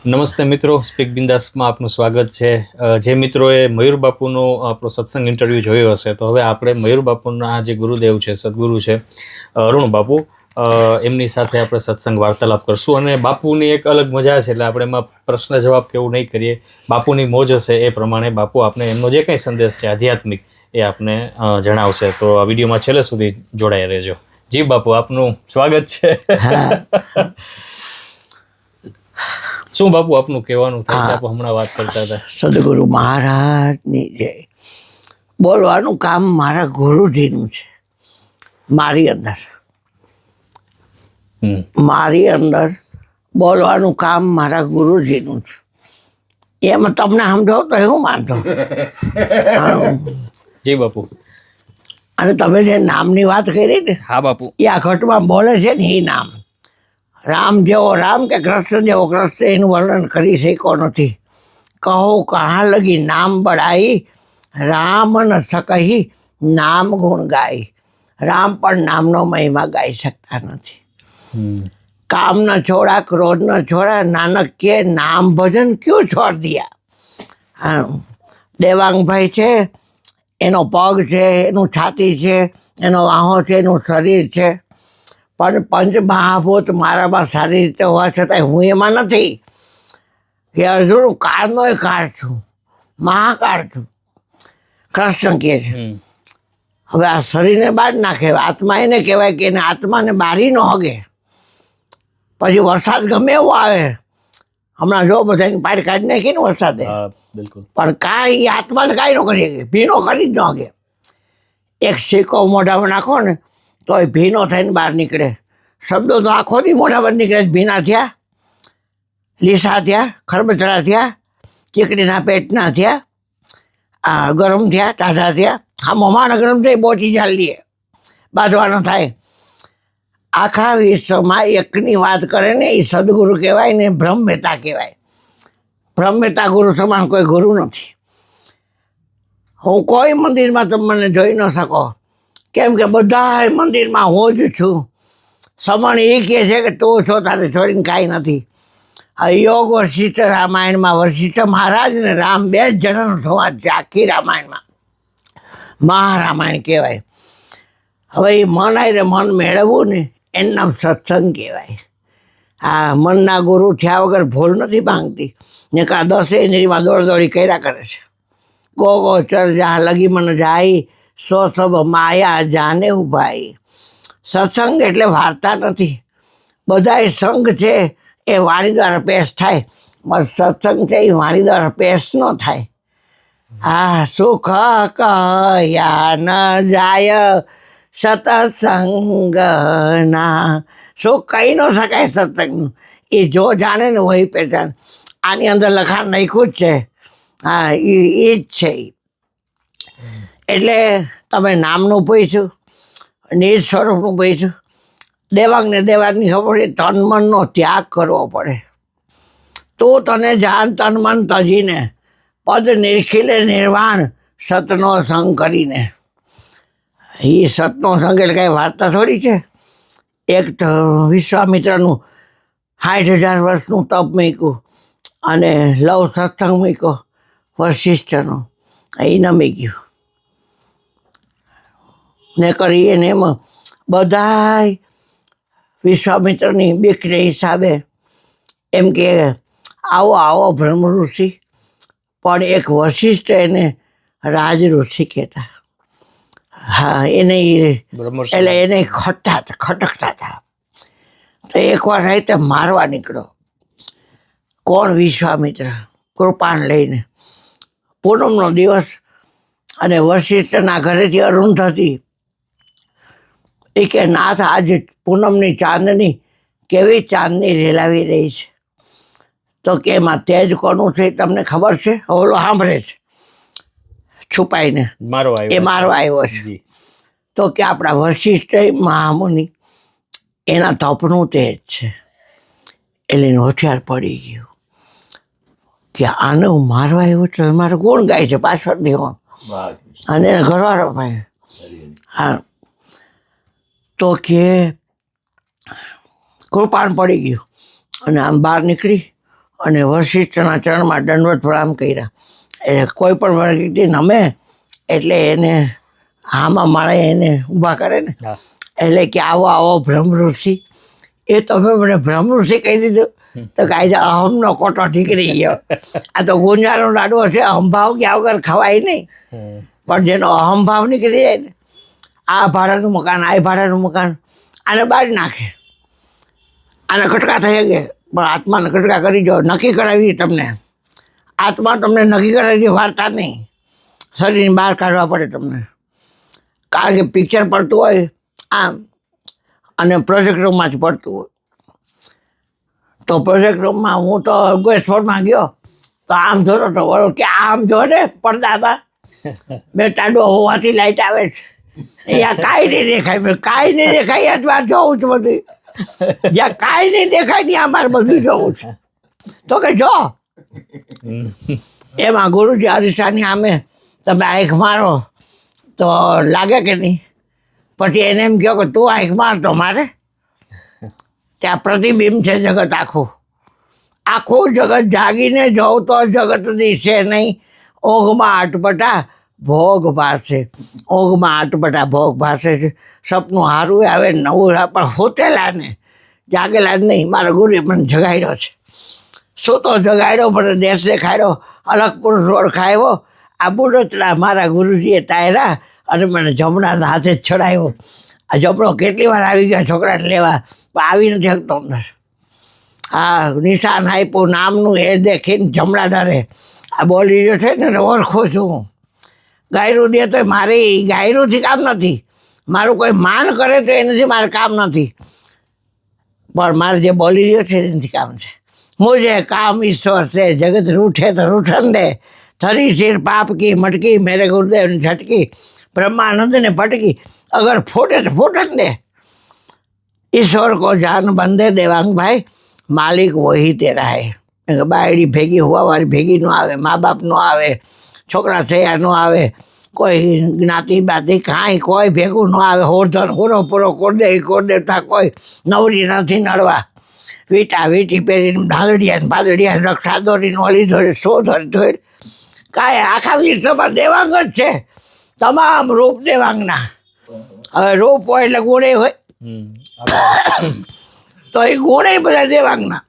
નમસ્તે મિત્રો, સ્પીક બિંદાસમાં આપનું સ્વાગત છે. જે મિત્રોએ મયુર બાપુનો આપણો સત્સંગ ઇન્ટરવ્યૂ જોયો હશે, તો હવે આપણે મયુર બાપુના જે ગુરુદેવ છે, સદગુરુ છે અરુણ બાપુ, એમની સાથે આપણે સત્સંગ વાર્તાલાપ કરશું. અને બાપુની એક અલગ મજા છે, એટલે આપણે એમાં પ્રશ્ન જવાબ કેવું નહીં કરીએ. બાપુની મોજ હશે એ પ્રમાણે બાપુ આપણે એમનો જે કંઈ સંદેશ છે આધ્યાત્મિક એ આપને જણાવશે. તો આ વિડીયોમાં છેલ્લે સુધી જોડાઈ રહેજો. જી બાપુ, આપનું સ્વાગત છે. શું બાપુ આપનું કહેવાનું થાય છે? આપ હમણાં વાત કરતા હતા. સદગુરુ મહારાજની જય. બોલવાનું કામ મારા ગુરુજીનું છે. મારી અંદર બોલવાનું કામ મારા ગુરુજીનું છે. એમાં તમને સમજાવ તો એવું માનતો. જી બાપુ. અને તમે જે નામની વાત કરી ને, હા બાપુ. એ આ ઘટમાં બોલે છે ને, એ નામ રામ જેવો રામ કે કૃષ્ણ જેવો કૃષ્ણ એનું વર્ણન કરી શકો નથી. કહો કहाँ લગી નામ બડાઈ, રામ ન सकही નામ ગુણ ગાય. રામ પણ નામનો મહિમા ગાઈ શકતા નથી. કામ ન છોડા, ક્રોધ ન છોડા, નાનક કે નામ ભજન ક્યું છોડ દિયા. હા, દેવાંગભાઈ છે, એનો પગ છે, એનું છાતી છે, એનો વાહો છે, એનું શરીર છે, પણ પંચ મહાભૂત મારામાં સારી રીતે હોવા છતાં હું એમાં નથી. કે અર્જુન કાળનો કાળ છું, મહાકાળ છું, કૃષ્ણ કહે છે. હવે આ શરીરને બાદ નાખે, આત્મા એને કહેવાય કે એને આત્માને બારી ન હગે. પછી વરસાદ ગમે એવો આવે, હમણાં જો બધાની પાડી કાઢી નાખી ને વરસાદે, પણ કાંઈ આત્માને કાંઈ ન કરી શકે, ભીનો કરી જ ન હગે. એક સિક્કો મોઢામાં નાખો ને તો એ ભીનો થઈને બહાર નીકળે. શબ્દો તો આખો દી મોઢામાં નીકળે, ભીના થયા, લીસા થયા, ખરબચડા થયા, ચીકડીના પેટના થયા, આ ગરમ થયા, ટાઢા થયા. આ મોમાના ગરમ થઈ બોચી ચાલીએ, બાંધવાનો થાય. આખા વિશ્વમાં એકની વાત કરે ને એ સદગુરુ કહેવાય ને, બ્રહ્મવેતા કહેવાય. બ્રહ્મવેતા ગુરુ સમાન કોઈ ગુરુ નથી. હું કોઈ મંદિરમાં તમે મને જોઈ ન શકો, કેમ કે બધા મંદિરમાં હું જ છું. સમણ એ કહે છે કે તું છો, તારે છોડીને કાંઈ નથી. આ યોગ વશિષ્ઠ રામાયણમાં વશિષ્ઠ મહારાજ ને રામ બે જ જણાનો સંવાદ છે આખી રામાયણમાં. મહારામાયણ કહેવાય. હવે એ મન આવીને મન મેળવવું ને એનું નામ સત્સંગ કહેવાય. આ મનના ગુરુ થયા વગર ભૂલ નથી માંગતી. ને કાં 10 ઇન્દ્રિયમાં દોડદોડી કર્યા કરે છે. ગો ચર જા લગી મન જાય, સો સબ માયા જાને ઉભાઈ. સત્સંગ એટલે વાર્તા નથી. બધાય સંગ છે એ વાણી દ્વારા પેશ થાય, પણ સત્સંગ છે એ વાણી દ્વારા પેશ ન થાય. આ સુખ કયા ન જાય સતસંગના. સુખ કહી ન શકાય સત્સંગનું. એ જો જાણે ને વહી પહેચાન. આની અંદર લખાણ નાખ્યું જ છે. હા, એ જ છે. એટલે તમે નામનું પૂછ્યું, નિજ સ્વરૂપનું પૂછ્યું. દેવાંગને દેવાની ખબર છે, તન મનનો ત્યાગ કરવો પડે. તો તને જાન તન મન તજીને, પદ નિરખીલે નિર્વાણ, સતનો સંગ કરીને. એ સતનો સંગ એટલે કાંઈ વાર્તા થોડી છે. એક વિશ્વામિત્રનું 60,000 વર્ષનું તપ મૂક્યું, અને લવ સત્સંગ મૂક્યો વશિષ્ઠનો, એ નમી ગયું. ને કરી એને એમાં બધાય વિશ્વામિત્રની બીકને હિસાબે એમ કે આવો આવો બ્રહ્મ ઋષિ, પણ એક વશિષ્ઠ એને રાજ ઋષિ કહેતા. હા, એને એટલે એને ખટકતા હતા. તો એકવાર રાતે મારવા નીકળ્યો. કોણ? વિશ્વામિત્ર, કૃપાણ લઈને. પૂનમનો દિવસ, અને વશિષ્ઠના ઘરેથી અરુંધતી એ કે નાથ આજે પૂનમની ચાંદની કેવી ચાંદની રેલાવી રહી છે. તો કે એમાં તેજ કોનું છે તમને ખબર છે? ઓલો સાંભળે છે છુપાઈને, એ મારવા આવ્યો છે. તો કે આપણા વશિષ્ઠ મહામુનિ, એના તપનું તેજ છે. એટલે એનું હથિયાર પડી ગયું કે આને હું મારવા આવ્યો છું. મારે કોણ ગાય છે પાછળથી? કોણ? અને એના ઘરવાળો ભાઈ. હા, તો કે કૃપાણ પડી ગયું અને આમ બહાર નીકળી અને વશિષ્ઠના ચરણમાં દંડવત પ્રણામ કર્યા. એટલે કોઈ પણ વ્યક્તિ નમે એટલે એને આમાં માળે એને ઊભા કરે ને, હા. એટલે કે આવો આવો બ્રહ્મઋષિ. એ તમે મને બ્રહ્મઋષિ કહી દીધું તો કાંઈ અહમનો કોટો ઠીકરી ગયો. આ તો ગુંજાનો લાડુ હશે, અહમભાવ ગયા વગર ખવાય નહીં. પણ જેનો અહમભાવ નીકળી જાય ને, આ ભાડાનું મકાન, આ ભાડાનું મકાન, આને બાળી નાખે, આને કટકા થઈ ગયા. પણ આત્માને કટકા કરી દો, નક્કી કરાવી તમને. આત્મા તમને નક્કી કરાવી વાર્તા નહીં, શરીરની બહાર કાઢવા પડે તમને. કારણ કે પિક્ચર પડતું હોય આમ અને પ્રોજેક્ટ રૂમમાં જ પડતું હોય. તો પ્રોજેક્ટ રૂમમાં હું તો ગેસફોર્ડમાં ગયો તો આમ જોતો તો બોલો કે આમ જો ને પડદામાં મેં ટાડો હોવાથી લાઈટ આવે છે, અહીંયા કાંઈ નહીં દેખાય. મેં કાંઈ નહીં દેખાય અથવા જોઉં છું બધું. જ્યાં કાંઈ નહીં દેખાય ત્યાં અમારે બધું જોવું છે. તો કે જો એમાં ગુરુજી અરીસાની સામે તમે આંખ મારો તો લાગે કે નહીં. પછી એને એમ કહો કે તું આંખ માર તો મારે. ત્યાં પ્રતિબિંબ છે જગત આખું. આખું જગત જાગીને જવું તો જગત દિશે નહીં. ઊંઘમાં અટપટા ભોગ ભાસે, ઊંઘમાં અટપટા ભોગ ભાસે છે. સપનું સારું આવે નવું આવે, પણ હોતેલા ને જાગેલા જ નહીં. મારા ગુરુએ મને જગાડ્યો છે. શું તો જગાડ્યો પણ દેશ દેખાડ્યો, અલગ પુરુષ ઓળખાયો. આ બુડતડા મારા ગુરુજીએ તાયરા અને મને જમણાના હાથે જ ચડાવ્યો. આ જમણો કેટલી વાર આવી ગયા છોકરાને લેવા, પણ આવી નથી શકતો અંદર. હા, નિશાન આપ્યું નામનું, એ દેખીને જમણા ડરે. આ બોલી રહ્યો છે ને ઓળખું છું. ગાયરું દે તો મારે ગાયરુંથી કામ નથી. મારું કોઈ માન કરે તો એનાથી મારે કામ નથી, પણ મારે જે બોલી રહ્યો છે એનાથી કામ છે. મુझे काम ईश्वर से, जगत रूठे तो रूठन दे. थरी सिर पाप की मटकी, मेरे गुरुदेव ने झटकी, ब्रह्मानंद ने पटकी, अगर फूटे तो फूटन दे. ईश्वर को जान बंदे देवांग भाई, मालिक वही तेरा है. બાયડી ભેગી હોવાવાળી ભેગી ન આવે, મા બાપ ન આવે, છોકરા થયા ન આવે, કોઈ જ્ઞાતિ બાતિ કાંઈ કોઈ ભેગું ન આવે. હોરધન હોરો પૂરો કોર દેવતા કોઈ નવરી નથી નડવા. વીટા વીટી પહેરીને ઢાલડિયા પાદડિયા રક્ષા દોરીને ઓલી ધોરી સો ધોરી કાંઈ આખા વિશ્વમાં દેવાંગ જ છે. તમામ રૂપ દેવાંગના. હવે રૂપ હોય એટલે ગુણે હોય, તો એ ગુણે બધા દેવાંગના.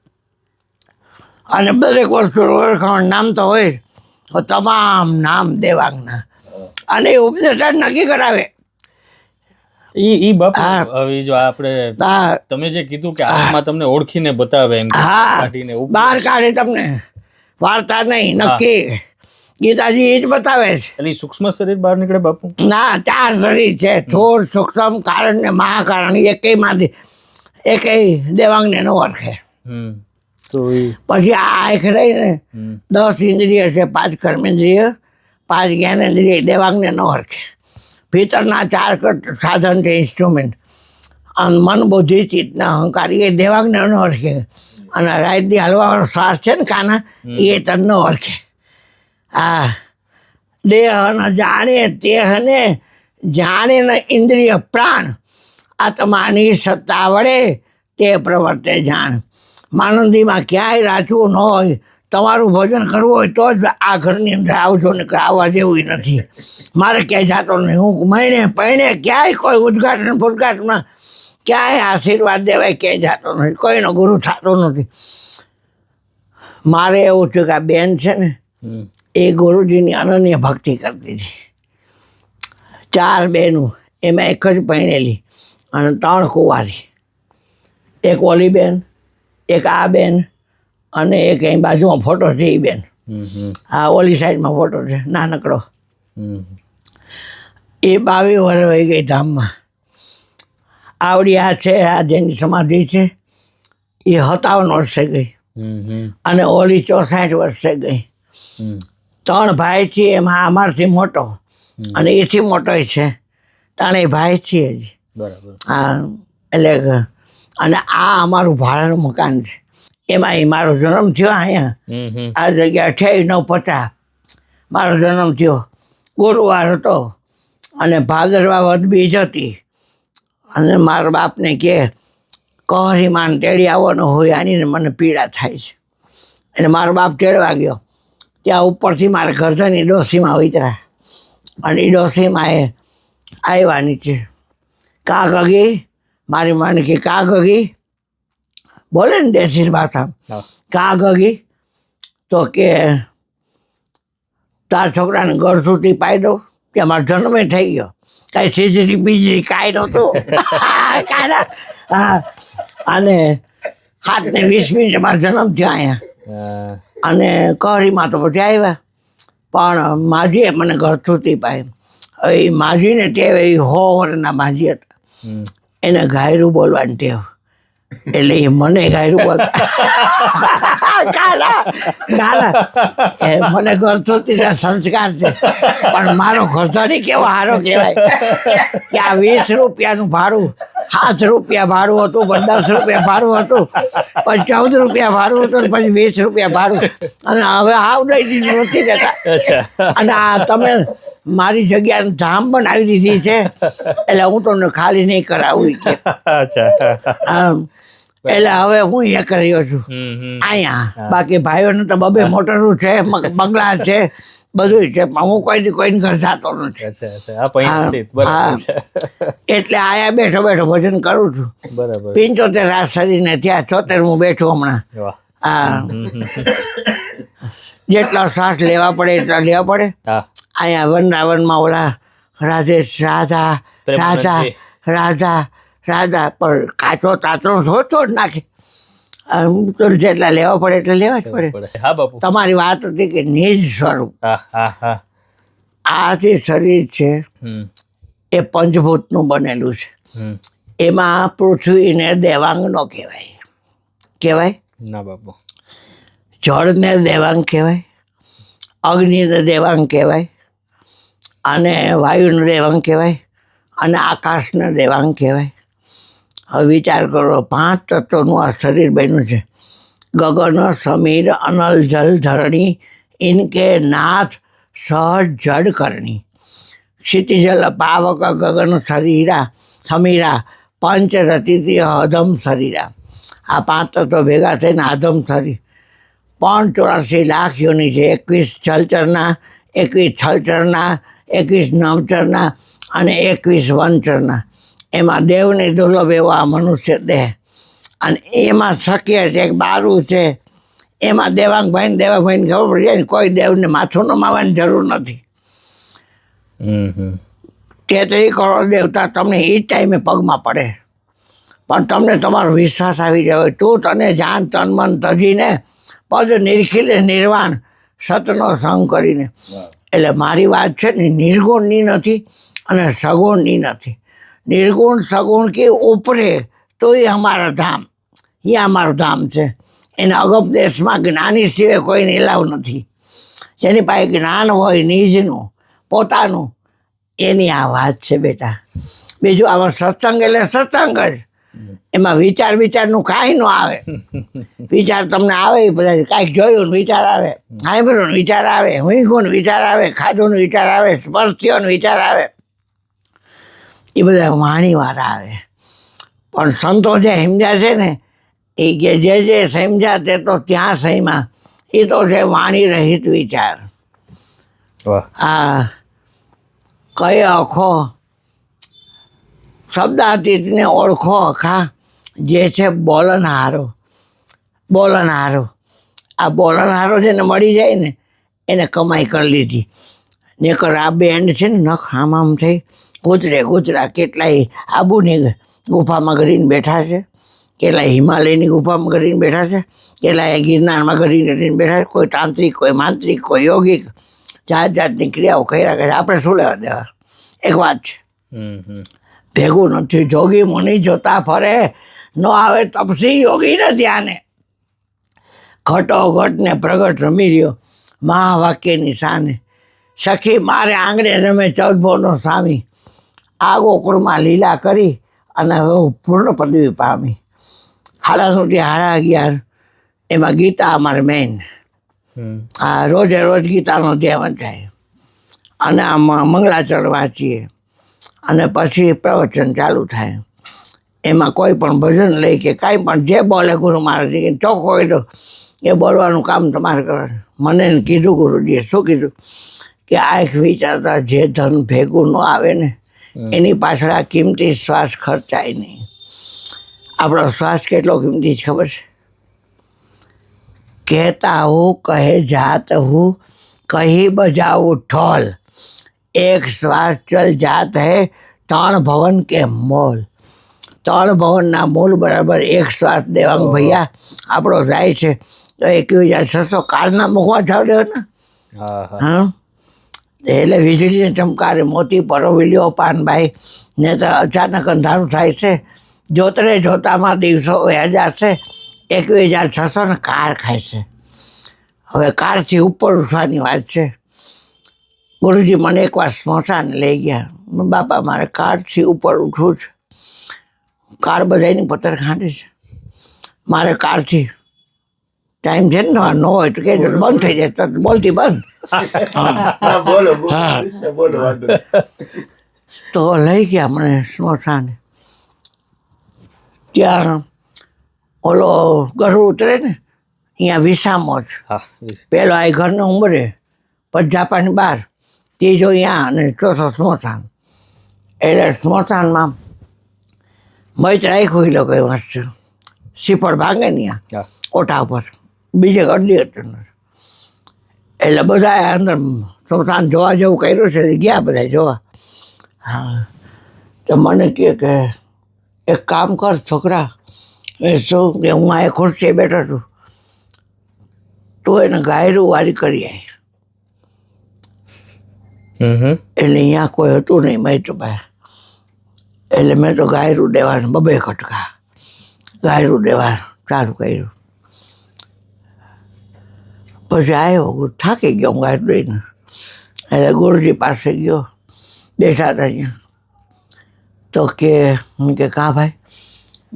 અને દરેક વસ્તુ ઓળખાણ નામ તો હોય, તો તમામ નામ દેવાંગના. અને એ ઉપદેશ નક્કી કરાવે. ઈ બાપુ હવે જો આપણે હા, તમે જે કીધું કે આમાં તમને ઓળખીને બતાવે એમ હા, કાઢીને બહાર કાઢે તમને, વાર્તા નહીં, નક્કી. ગીતાજી એ જ બતાવે છે. એટલે ઈ સૂક્ષ્મ શરીર બહાર નીકળે બાપુ? ના, 4 શરીર છે, થોર, સૂક્ષ્મ, કારણ ને મહાકારણ. એકેયમાંથી એકેય દેવાંગને ન ઓળખે. તો પછી આ આંખ રહી ને 10 ઇન્દ્રિય છે, 5 કર્મેન્દ્રિય, 5 જ્ઞાનેન્દ્રિય, દેવાંગને ન ઓળખે. ભીતરના 4 સાધન છે, ઇન્સ્ટ્રુમેન્ટ. અને મન, બુદ્ધિ, ચિત્તના અહંકાર એ દેવાંગને ન ઓળખે. અને રાતથી હલવાવાળો શ્વાસ છે ને કાના, એ તને ન ઓળખે. આ દેહ ન જાણે તેહને, જાણે ન ઇન્દ્રિય પ્રાણ, આત્માની સત્તા વડે તે પ્રવર્તે જાણ. માનંદીમાં ક્યાંય રાચવું ન હોય. તમારું ભોજન કરવું હોય તો જ આ ઘરની અંદર આવજો, ને આવવા જેવું નથી. મારે ક્યાંય જાતો નહીં. હું મહિને પૈણે ક્યાંય કોઈ ઉદ્ઘાટન ફુદઘાટનમાં ક્યાંય આશીર્વાદ દેવાય ક્યાંય જાતો નથી. કોઈનો ગુરુ થતો નથી. મારે એવું થયું કે આ બેન છે ને એ ગુરુજીની અનન્ય ભક્તિ કરતી હતી. 4 બહેનું, એમાં એક જ પૈણેલી અને 3 કુંવારી. એક ઓલી બેન, એક આ બેન, અને એક અહીં બાજુમાં ફોટો છે એ બેન. આ ઓલી સાઈડમાં ફોટો છે નાનકડો. એ 22 વર્ષ વહી ગઈ ધામમાં. આવડી આ છે, આ જેની સમાધિ છે એ 57 વર્ષે ગઈ. અને ઓલી 64 વર્ષે ગઈ. 3 ભાઈ છીએ, એમાં અમારથી મોટો અને એથી મોટો છે. 3 ભાઈ છીએ જ. હા, એટલે અને આ અમારું ભાડાનું મકાન છે. એમાં એ મારો જન્મ થયો અહીંયા. આ જગ્યા 28/9/50 મારો જન્મ થયો. ગુરુવાર હતો અને ભાદરવા વદ બીજ હતી. અને મારા બાપને કે કહોરી માન તેડી આવવાનો હોય, આનીને મને પીડા થાય છે. અને મારો બાપ તેડવા ગયો. ત્યાં ઉપરથી મારા ઘરધાની ડોસીમાં ઉતર્યા અને એ ડોસીમાં એ આવ્યા નીચે. કા ગગી, મારી માને કે કા ગગી, બોલે ને દેશી ભાષા, કા ગગી, તો કે તાર છોકરાને ઘર સુધી પાઈ દઉં કે અમારો જન્મે થઈ ગયો, કાંઈ સીજરી બીજરી કાંઈ નહોતું. હા, અને 7:20 મારો જન્મ થયો અહીંયા. અને કહેરીમાં તો પછી આવ્યા, પણ માજીએ મને ઘર સુધી પાય. હવે એ માજીને ટેવ એ 100 વર્ષના માજી હતા, એને ગાયરું બોલવાની ટેવ, એટલે એ મને ગાયરું બોલતા. મને ઘર સુધી સંસ્કાર છે, પણ મારો ખર્ચાની કેવો સારો કહેવાય કે આ 20 રૂપિયાનું ભાડું, 7 રૂપિયા ભાડું હતું, પણ 10 રૂપિયા ભાડું હતું, પછી 14 રૂપિયા ભાડું હતું, પછી 20 રૂપિયા ભાડું, અને હવે હાવ દઈ દીધું નથી દેતા. અને આ તમે મારી જગ્યાને ધામ બનાવી દીધી છે, એટલે હું તમને ખાલી નહીં કરાવું કે. એટલે હવે હું એ કર્યો છું અહીંયા. બાકી ભાઈઓને તો 2 મોટરું છે, બંગલા છે, બધું છે, પણ હું કોઈને ઘર જતો નથી. એટલે આયા બેઠો બેઠો ભજન કરું છું. 75 રાત શરીરને થયા, 74 બેઠું હમણાં. હા, જેટલા શ્વાસ લેવા પડે એટલા લેવા પડે. અહીંયા વનરાવનમાં ઓલા રાધેશ રાધા રાધા રાધા રાધા પણ કાચો તાચો થોડો જ નાખે. તો જેટલા લેવા પડે એટલે લેવા જ પડે. તમારી વાત હતી કે નિજ સ્વરૂપ, આ જે શરીર છે એ પંચભૂતનું બનેલું છે. એમાં પૃથ્વીને દેવાંગ નો કહેવાય. કહેવાય ના બાપુ. જળને દેવાંગ કહેવાય, અગ્નિને દેવાંગ કહેવાય, અને વાયુને દેવાંગ કહેવાય, અને આકાશને દેવાંગ કહેવાય. હવે વિચાર કરો, 5 તત્વોનું આ શરીર બન્યું છે. ગગન સમીર અનલ જલ ધરણી ઇનકે નાથ સહજ જડ કરણી. ક્ષિતિજલ પાવક ગગન શરીરા સમીરા પંચ રતિથી અધમ શરીરા. આ 5 તત્વો ભેગા થઈને અધમ શરીર. 84 લાખ યોની છે. 21 જલચરના, 21 થલચરના, 21 નવચરના અને 21 વનચરના. એમાં દેવની દુર્લભ એવો આ મનુષ્ય દેહ. અને એમાં શક્ય છે એક બારું છે, એમાં દેવાંગભાઈને ખબર પડી જાય ને, કોઈ દેવને માથું નમાવાની જરૂર નથી. 33 કરોડ દેવતા તમને એ જ ટાઈમે પગમાં પડે, પણ તમને તમારો વિશ્વાસ આવી જાય. તું તને જાન તન મન તજીને પદ નિરખીલે નિર્વાણ સતનો સંગ કરીને. એટલે મારી વાત છે ને નિર્ગુણની નથી અને સગુણની નથી. નિર્ગુણ સગુણ કે ઉપરે તો એ અમારા ધામ, એ અમારું ધામ છે. એના અગમ દેશમાં જ્ઞાની સિવાય કોઈ નિલાવ નથી. જેની પાસે જ્ઞાન હોય નિજનું પોતાનું, એની આ વાત છે બેટા. બીજું આમાં સત્સંગ એટલે સત્સંગ જ. એમાં વિચારનું કાંઈ ન આવે. વિચાર તમને આવે એ બધા, કાંઈક જોયું ને વિચાર આવે, સાંભળ્યો ને વિચાર આવે, ઊંઘું વિચાર આવે, ખાધું ને વિચાર આવે, સ્પર્શ થયો ને વિચાર આવે, એ બધા વાણીવાળા આવે. પણ સંતો જે સમજ્યા છે ને, એ કે જે સમજ્યા તે તો ત્યાં સહીમાં, એ તો છે વાણી રહિત વિચાર. હા, કઈ અખો શબ્દાતીતને ઓળખો અખા, જે છે બોલનહારો. બોલનહારો, આ બોલનહારો જેને મળી જાય ને એને કમાઈ કરી લીધી. નકર આ બેન્ડ છે ને નખ આમ થઈ ગુજરા કેટલાય આબુની ગુફામાં કરીને બેઠા છે, કેટલાય હિમાલયની ગુફામાં કરીને બેઠા છે, કેટલાય ગિરનારમાં કરીને બેઠા છે. કોઈ તાંત્રિક, કોઈ માંત્રિક, કોઈ યોગિક, જાતની ક્રિયાઓ કર્યા કરે. આપણે શું લેવા દેવા? એક વાત છે, ભેગું નથી. જોગી મુનિ જોતા ફરે, ન આવે તપસી યોગી ને ધ્યાને. ઘટો ઘટને પ્રગટ રમી રહ્યો મહાવાક્યની સાને. સખી મારે આંગણે રમે 14 ભોનો સ્વામી. આ ગોકુળમાં લીલા કરી અને હવે હું પૂર્ણ પદવી પામી. 11:30 એમાં ગીતા અમારે મેઇન. આ રોજે રોજ ગીતાનો ધ્યાન થાય અને આમાં મંગળાચરણ વાંચીએ અને પછી પ્રવચન ચાલુ થાય. એમાં કોઈ પણ ભજન લઈ કે કાંઈ પણ જે બોલે ગુરુ મહારાજ ચોખ્ખો હોય તો એ બોલવાનું કામ તમારે કરવાનું. મને એને કીધું ગુરુજીએ, શું કીધું કે આંખ વિચારતા જે ધન ભેગું ન આવે ને એની પાછળ આ કિંમતી શ્વાસ ખર્ચાય નહીં. આપણો શ્વાસ કેટલો કિંમતી છે ખબર છે? કહેતા હું કહે જાત હું કહી બજાવું ઠોલ, એક શ્વાસ ચલ જાત હે 3 ભવન કે મોલ. 3 ભવનના મોલ બરાબર એક શ્વાસ દેવાંગ ભૈયા આપણો જાય છે તો 21,600 કારના મૂકવા જાવ દેવો ને. હા, એટલે વીજળીને ચમકારે મોતી પરોવી પાનભાઈ ને તો અચાનક અંધારું થાય છે. જોતરે જોતામાં દિવસો વહ્યા જશે. 21,600 ને કાર ખાય છે. હવે કારથી ઉપર ઉઠવાની વાત છે. ગુરુજી મને એકવાર સ્મશાન લઈ ગયા. બાપા મારે કારથી ઉપર ઉઠવું છે. કાર બધાની પથ્થર ખાંડી છે. મારે કારથી ટાઈમ છે ને ન હોય તો કહેજો, બંધ થઈ જાય તો બોલતી બંધ. તો લઈ ગયા મને સ્મશાને. ત્યાં ઓલો ગરું ઉતરે ને અહીંયા વિસામો જ. પેલો આ ઘરનો ઉંમરે, પછી જાપાની બહાર, ત્રીજો અહીંયા અને ચોથો સ્મશાન. એટલે સ્મશાનમાં મચ રાખ્યું એ લોકોએ મસ્ત સીપડ ભાંગે ને ત્યાં ઓઠા ઉપર, બીજે અડધી હતું. એટલે બધા અંદર સ્મશાન જોવા જેવું કર્યું છે, ગયા બધા જોવા. હા, તો મને કહે કે એક કામ કર છોકરા, એ શું કે હું આ ખુરશીએ બેઠો છું, તું એને ગાયરું વારી કરી આવી. એટલે અહીંયા કોઈ હતું નહીં મેં તો ભાઈ. એટલે મેં તો ગાયરું દેવાનું 2 કટકા ગાયરું દેવાનું ચાલુ કર્યું. પછી આવ્યો, થાકી ગયો હું ગાયરું દઈને. એટલે ગુરુજી પાસે ગયો, બેઠા હતા અહીંયા. તો કે હું કે કાં ભાઈ,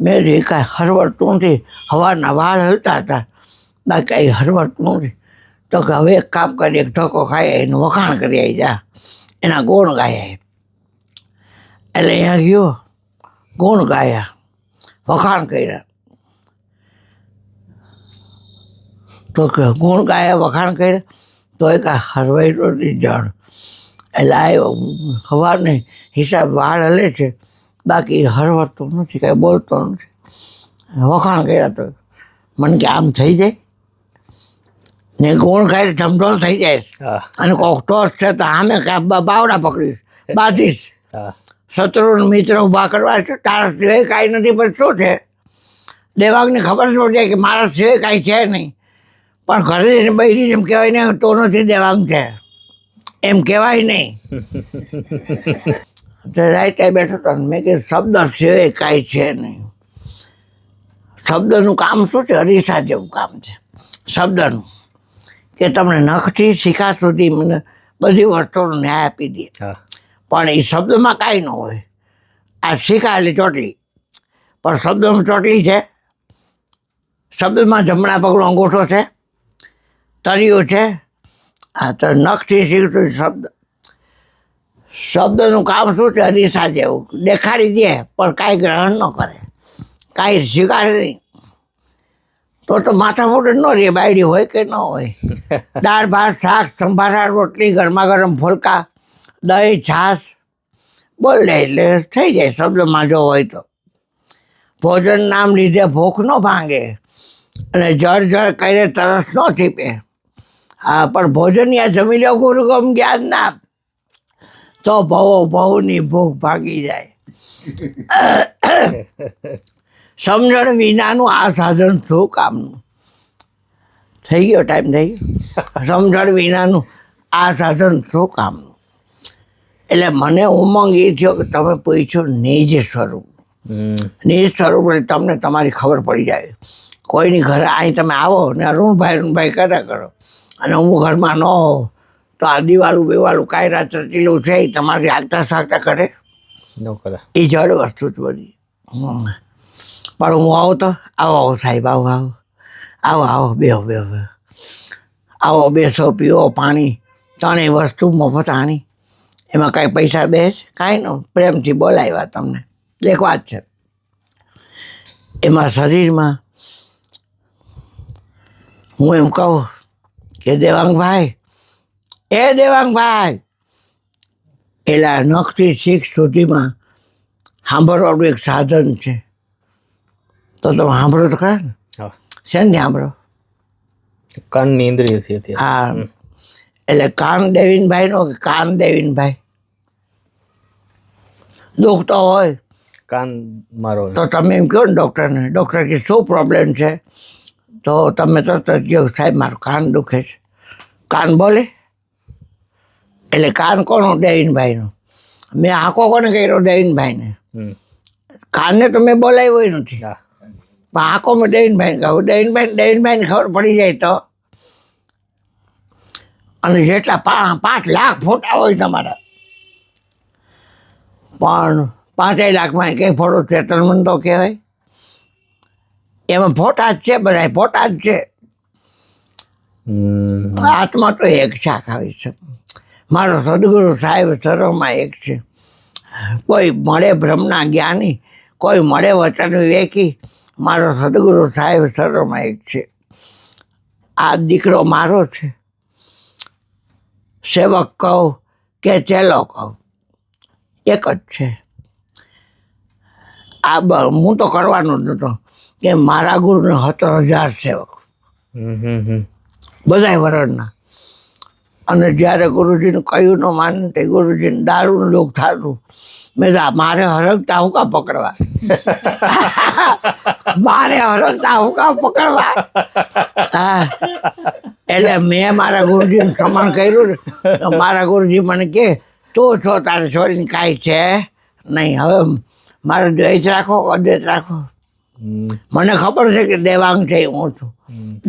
મેં જે કાંઈ હરવડતું નથી. હવાના વાળ હલતા હતા, બાકી કાંઈ હરવડતું નથી. તો કે હવે એક કામ કરી, એક ધક્કો ખાઈ એનું વખાણ કરી આવી જા, એના ગુણ ગાયા. એટલે અહીંયા ગયો, ગુણ ગાયા, વખાણ કર્યા. તો કે ગુણ ગાયા, વખાણ કર્યા, તો એ કાંઈ હરવાઈ નથી જણ. એટલે આવ્યો, હવાને હિસાબ વાળ હલે છે, બાકી હરવડતો નથી, કાંઈ બોલતો નથી. વખાણ કર્યા તો મને કે આમ થઈ જાય ને, ગુણ ખાઈ ઢમઢોલ થઈ જાય. અને કોક ટોસ છે તો આમે બાવડા પકડીશ, બાંધીશ. શત્રુ મિત્ર ઊભા કરવા છે, તારા સિવાય કાંઈ નથી. પણ શું છે, દેવાંગને ખબર જ પડી જાય કે મારા સિવાય કાંઈ છે નહીં. પણ ઘરે જઈને બૈરી એમ કહેવાય ને, તો નથી દેવાંગ છે એમ કહેવાય નહીં. તો રાતે બેઠો હતો ને મેં કીધું શબ્દ સિવાય કાંઈ છે નહીં. શબ્દનું કામ શું છે? અરીસા જેવું કામ છે શબ્દનું, કે તમને નખથી શિખા સુધી મને બધી વસ્તુનો ન્યાય આપી દે. પણ એ શબ્દમાં કાંઈ ન હોય. આ શિખા એટલે ચોટલી, પણ શબ્દમાં ચોટલી છે. શબ્દમાં જમણા પગનો અંગૂઠો છે, તળિયું છે. આ તો નખથી શીખતું શબ્દ. શબ્દનું કામ શું છે? અરીસા જેવું દેખાડી દે, પણ કાંઈ ગ્રહણ ન કરે, કાંઈ સ્વીકારે નહીં. તો માથાફૂટ જ ન રહે, બાયડી હોય કે ન હોય. દાળ ભાત શાક સંભારા રોટલી ગરમા ગરમ ફોલકા દહીં છાશ બોલ દે એટલે થઈ જાય. શબ્દમાં જો હોય તો ભોજન નામ લીધે ભૂખ ન ભાંગે અને જળ જળ કરીને તરસ ન છીપે. હા, પણ ભોજન યા જમી લો ગુરુગમ જ્ઞાન ના, તો ભવની ભૂખ ભાગી જાય. સમજણ વિનાનું આ સાધન શું કામનું? થઈ ગયો ટાઈમ, થઈ ગયો. સમજણ વિનાનું આ સાધન શું કામનું? એટલે મને ઉમંગ એ થયો કે તમે પૂછ્યો નિજ સ્વરૂપ. નિજ સ્વરૂપ એટલે તમને તમારી ખબર પડી જાય. કોઈની ઘરે અહીં તમે આવો ને અરુણભાઈ કર્યા કરો અને હું ઘરમાં ન હોઉં તો આ દિવાલું બેવાલું કાંઈ રાત રચેલું છે એ તમારી આગતા સાગતા કરે ન કરે. એ જડ વસ્તુ જ બધી. પણ હું આવું તો આવો સાહેબ, આવો આવો આવો આવો બેહો બેહો આવો, બેસો, પીવો પાણી, ત્રણેય વસ્તુ મફત આણી. એમાં કાંઈ પૈસા બેસ કાંઈ ન, પ્રેમથી બોલાવ્યા તમને. એક વાત છે, એમાં શરીરમાં હું એમ કહું કે દેવાંગભાઈ એલા નખથી શીખ સુધીમાં સાંભળવાનું એક સાધન છે. તો તમે સાંભળો તો ખરા ને? હા, શેને સાંભળો? કાનની ઇન્દ્રિય છે અત્યારે. હા, એટલે કાન દેવીનભાઈનો કે કાન દેવીનભાઈ દુઃખ તો હોય કાન મારો તો તમે એમ કહો ને ડૉક્ટરને, ડૉક્ટર કે શું પ્રોબ્લેમ છે? તો તમે તરત જ કહો સાહેબ મારું કાન દુખે છે. કાન બોલે એટલે કાન કોનો? દેવીનભાઈનો. મેં આંખો કોને કર્યો? દેવીનભાઈને. હમ. કાનને તો મેં બોલાવ્યો નથી, હા. પણ આંખો મેં દેવીનભાઈને કહું. દેવીનભાઈને ખબર પડી જાય તો. અને જેટલા 5 લાખ ફોટા હોય તમારા, પણ 5 લાખમાં કંઈ ફોટો ચેતનમંદ તો કહેવાય. એમાં ફોટા જ છે, બધા ફોટા જ છે. આત્મા તો એક છે આખા વિશ્વ. મારો સદગુરુ સાહેબ સર્વમાં એક છે. કોઈ મળે બ્રહ્મના જ્ઞાની, કોઈ મળે વચન વિવેકી, મારો સદગુરુ સાહેબ સર્વમાં એક છે. આ દીકરો મારો છે. સેવક કહું કે ચેલો કહું એક જ છે. હું તો કરવાનો જ નહોતો કે મારા ગુરુને 17,000 સેવક બધાય વરણના. અને જ્યારે ગુરુજીને કહ્યું ન માને તે ગુરુજીને દારૂનું લોક થતું. મેં તો મારે હરગતા હું કાં પકડવા? મારે હરગતા હું કાં પકડવા? હા, એટલે મેં મારા ગુરુજીને સમાન કર્યું ને તો મારા ગુરુજી મને કહે તું છો તારે છોડીને કાંઈ છે નહીં. હવે મારે દ્વેષ રાખો અદ્વૈત રાખો. મને ખબર છે કે દેવાંગ છે હું છું,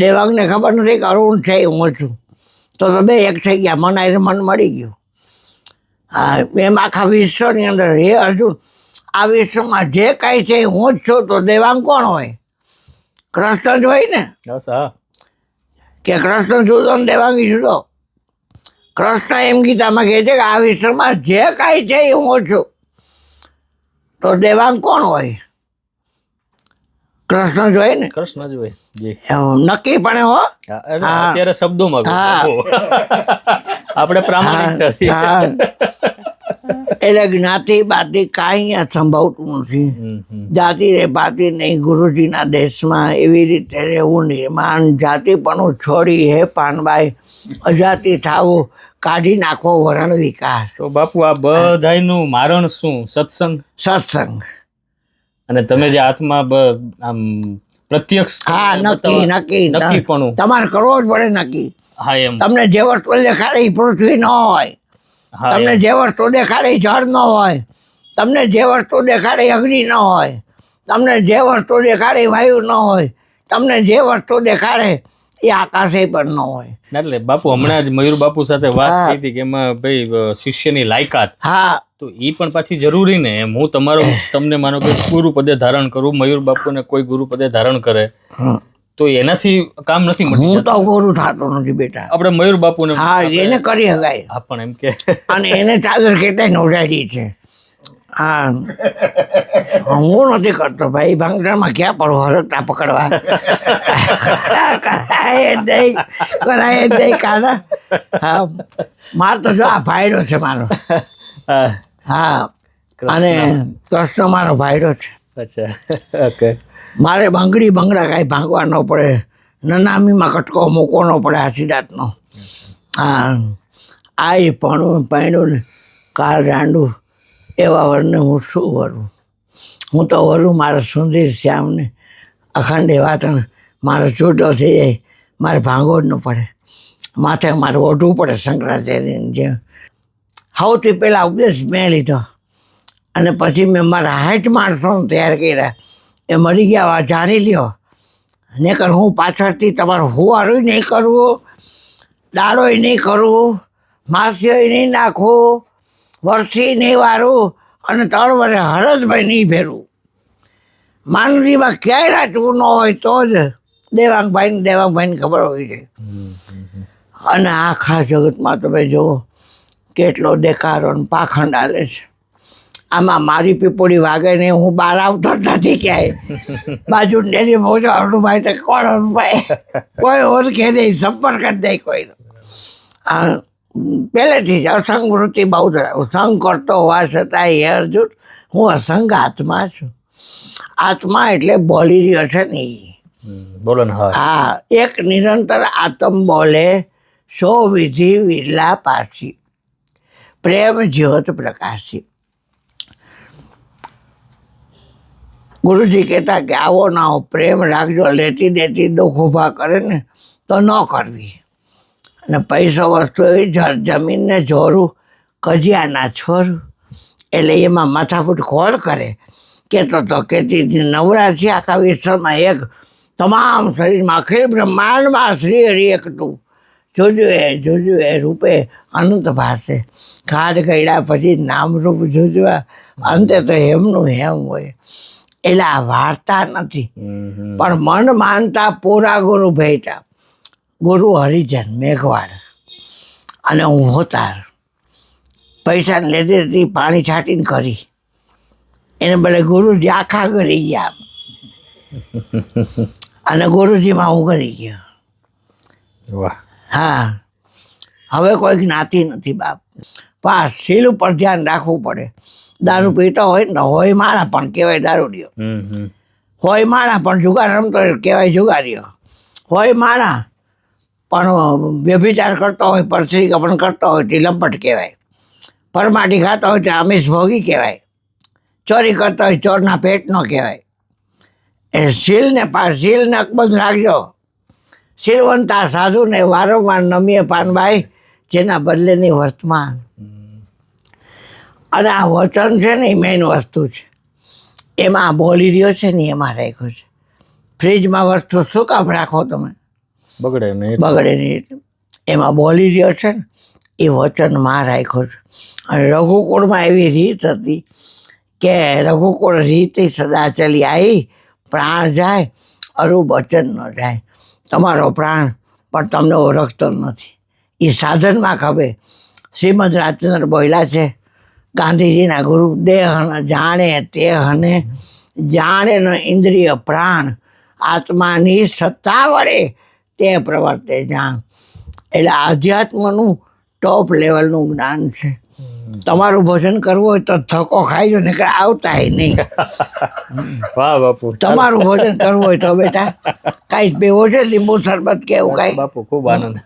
દેવાંગને ખબર નથી કે અરુણ છે હું છું. તો બે એક થઈ ગયા, મન મળી ગયું. હા, એમ આખા વિશ્વની અંદર હે અર્જુન, આ વિશ્વમાં જે કાંઈ છે હું જ છું. તો દેવાંગ કોણ હોય? કૃષ્ણ જ હોય ને. કે કૃષ્ણ જુદો ને દેવાંગી જુદો? કૃષ્ણ એમ ગીતામાં કહે છે કે આ વિશ્વમાં જે કાંઈ છે એ હું છું. તો દેવાંગ કોણ હોય? કૃષ્ણ જ હોય ને. કૃષ્ણ જ હોય. નક્કી પણ હો. અત્યારે શબ્દોમાં આપણે પ્રામાણિક. એટલે જ્ઞાતિ બાતિ કાંઈ સંભવતું નથી. જાતિ રે પાતિ નહીં ગુરુજીના દેશમાં. એવી રીતે રહેવું નિર્માણ. જાતિપણું છોડી હે પાનબાઈ, અજાતિ થાવું કાઢી નાખો વરણ વિકાર. તો બાપુ આ બધાયનું મારણ શું? સત્સંગ. અને તમે જે આત્મા આમ પ્રત્યક્ષ. હા, નક્કીપણું તમારે કરવો જ પડે નક્કી. હા, એમ. તમને જે વસ્તુ દેખાડે એ પૃથ્વી ન હોય, તમને જે વસ્તુ દેખાડે જળ ન હોય, તમને જે વસ્તુ દેખાડે અગ્નિ ન હોય, તમને જે વસ્તુ દેખાડે વાયુ ન હોય, તમને જે વસ્તુ દેખાડે એ આકાશે પણ ન હોય. એટલે બાપુ હમણાં જ મયુર બાપુ સાથે વાત થઈ હતી કે એમાં ભાઈ શિષ્યની લાયકાત. હા, તો એ પણ પાછી જરૂરી ને. એમ હું તમને માનો કે ગુરુ પદે ધારણ કરું, મયુર બાપુને કોઈ ગુરુ પદે ધારણ કરે તો એનાથી કામ નથી મળતું. હું તો ગુરુ થતો નથી બેટા. આપણે મયુર બાપુને હા, એને કરી શકાય. હા, પણ એમ કે અને એને ચાદર કેટલાય નોંધાડી છે. હા, હું નથી કરતો ભાઈ. ભાંગડામાં ક્યાં પડું હરકતા પકડવા? કરાય જ નહીં કાના. હા, મારો તો જો આ ભાઈડો છે મારો. હા, અને કૃષ્ણ મારો ભાઈડો છે. અચ્છા, ઓકે. મારે બંગડા કાંઈ ભાંગવા ન પડે, નનામીમાં કટકો મૂકવો ન પડે આશીર્વાદનો. હા, આ પૈણું ને કાળ રાંડું એવા વરને હું શું વરું? હું તો વરું મારા સુંદર શ્યામને અખંડ વાતણ. મારો છૂટો થઈ જાય, મારે ભાંગવો જ ન પડે. માથે મારે ઓઢવું પડે શંકરાચાર્યની જેમ. સૌથી પહેલાં ઉપદેશ મેં લીધો અને પછી મેં મારા 60 માણસોને તૈયાર કર્યા. એ મરી ગયા જાણી લ્યો. નહીંકર હું પાછળથી તમારું હુવારું નહીં કરવું, દાળોય નહીં કરવું, માસીઓય નહીં નાખવું, વરસી નહીં વારું અને 3 વર્ષે હરજભાઈ નહીં ભેરવું. માનવીમાં ક્યાંય રાચવું ન હોય તો જ દેવાંગભાઈને ખબર હોય છે. અને આખા જગતમાં તમે જુઓ કેટલો દેખાડો ને પાખંડ હાલે છે. આમાં મારી પીપોડી વાગે ને હું બહાર આવતો જ નથી ક્યાંય બાજુ ડેરી પહોંચો અરુણભાઈ તો કોણ અરુણભાઈ કોઈ ઓળખે નહીં સંપર્ક જ નહીં કોઈનો પહેલેથી જ અસંગ વૃત્તિ બહુ જ સંગ કરતો હોવા છતાં હે અર્જુન હું અસંગ આત્મા છું. આત્મા એટલે બોલી રહ્યો છે ને ઈ. બોલો ને. હા. હા, એક નિરંતર આત્મ બોલે સો વિધિ વિરલા પાછી પ્રેમ જ્યોત પ્રકાશી. ગુરુજી કહેતા કે આવો ના આવો પ્રેમ રાખજો, લેતી દેતી દુઃખ ઊભા કરે ને તો ન કરવી. અને પૈસો વસ્તુ એવી જમીનને જોરું કજિયાના છોરું, એટલે એમાં માથાકૂટ ખોળ કરે. કહેતો તો કહેતી નવરા છે આખા વિશ્વમાં એક, તમામ શરીરમાં અખિલ બ્રહ્માંડમાં શ્રી હરિ એકતું, જોજુએ રૂપે અનંત ભાસે, ખાડ ગયડા પછી નામરૂપ જોજવા, અંતે તો હેમનું હેમ હોય. એટલે આ વાર્તા નથી, પણ મન માનતા પૂરા ગુરુ ભેટા. ગુરુ હરિજન મેઘવાડ અને હું હોતાર. પૈસા લેતી હતી પાણી છાંટીને કરી, એને ભલે ગુરુજી આખા કરી ગયા અને ગુરુજીમાં હું કરી ગયો. વાહ. હા, હવે કોઈ જ્ઞાતિ નથી બાપ. પાસ શીલ ઉપર ધ્યાન રાખવું પડે. દારૂ પીતો હોય ને હોય માણા પણ કહેવાય દારૂડિયો, હોય માણા પણ જુગાર રમતો હોય કહેવાય જુગારીઓ, હોય માણા પણ વ્યભિચાર કરતો હોય પરસરી કપણ કરતો હોય તે લંપટ કહેવાય, પરમાટી ખાતો હોય તો આમિષ ભોગી કહેવાય, ચોરી કરતો હોય ચોરના પેટ ન કહેવાય. એ શીલને અકબંધ રાખજો. શીલવંતા સાધુને વારંવાર નમીએ પાનભાઈ, જેના બદલેની વર્તમાન. અને આ વચન છે ને એ મેઇન વસ્તુ છે. એમાં બોલી રહ્યો છે ને એમાં રાખ્યો છે. ફ્રીજમાં વસ્તુ શું કામ રાખો તમે? બગડે નહીં. એમાં બોલી રહ્યો છે ને એ વચનમાં રાખ્યો છે. અને રઘુકુળમાં એવી રીત હતી કે રઘુકુળ રીત સદા ચલી આવી, પ્રાણ જાય અરુ વચન ન જાય. તમારો પ્રાણ પણ તમને ઓળખતો નથી, એ સાધનમાં ખબે. શ્રીમદ રાજચંદ્ર બોલ્યા છે, ગાંધીજીના ગુરુ, દેહ જાણે તે હને જાણે ન ઇન્દ્રિય પ્રાણ, આત્માની સત્તા વડે તે પ્રવર્તે જાણ. એટલે આધ્યાત્મનું ટોપ લેવલનું જ્ઞાન છે. તમારું ભોજન કરવું હોય તો થકો ખાઈજો ને આવતા નહીં. વાહ બાપુ. તમારું ભોજન કરવું હોય તો બેટા કાંઈ પીવો છે લીંબુ શરબત કે એવું કાંઈ? બાપુ ખૂબ આનંદ.